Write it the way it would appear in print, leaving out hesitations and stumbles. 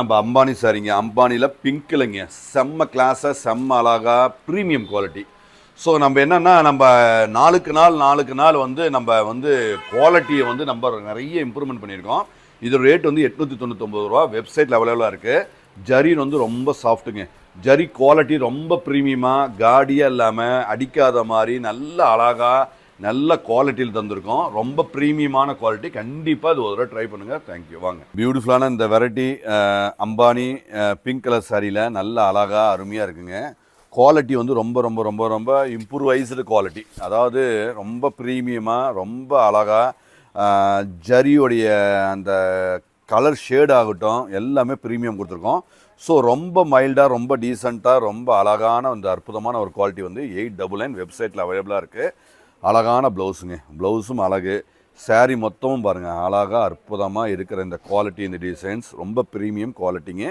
நம்ம அம்பானி சாரிங்க, அம்பானியில் பிங்க் இல்லைங்க, செம்ம கிளாஸாக செம்ம அழகாக ப்ரீமியம் குவாலிட்டி. ஸோ நம்ம என்னென்னா நம்ம நாளுக்கு நாள் வந்து நம்ம வந்து குவாலிட்டியை வந்து நம்ம நிறைய இம்ப்ரூவ்மெண்ட் பண்ணியிருக்கோம். இதோட ரேட் வந்து 899 ரூபா, வெப்சைட்டில் அவைலபிளாக இருக்குது. ஜரின் வந்து ரொம்ப சாஃப்ட்டுங்க, ஜரி குவாலிட்டி ரொம்ப ப்ரீமியமாக, காடியாக இல்லாமல் அடிக்காத மாதிரி நல்ல அழகாக நல்ல குவாலிட்டியில் தந்திருக்கோம். ரொம்ப ப்ரீமியமான குவாலிட்டி. கண்டிப்பாக இது ஒரு தடவை ட்ரை பண்ணுங்கள். தேங்க்யூ. வாங்க. பியூட்டிஃபுல்லான இந்த வெரைட்டி அம்பானி பிங்க் கலர் சாரியில் நல்ல அழகாக அருமையாக இருக்குங்க. குவாலிட்டி வந்து ரொம்ப ரொம்ப ரொம்ப ரொம்ப இம்ப்ரூவைஸ்டு குவாலிட்டி. அதாவது ரொம்ப ப்ரீமியமாக ரொம்ப அழகாக ஜரியோடைய அந்த கலர் ஷேட் ஆகட்டும் எல்லாமே ப்ரீமியம் கொடுத்துருக்கோம். ஸோ ரொம்ப மைல்டாக ரொம்ப டீசெண்டாக ரொம்ப அழகான அந்த அற்புதமான ஒரு குவாலிட்டி வந்து 899 வெப்சைட்டில் அவைலபிளாக இருக்குது. அழகான ப்ளவுஸுங்க, ப்ளவுஸும் அழகு, சாரீ மொத்தமும் பாருங்கள் அழகாக அற்புதமாக இருக்கிற இந்த குவாலிட்டி, இந்த டிசைன்ஸ் ரொம்ப ப்ரீமியம் குவாலிட்டிங்க.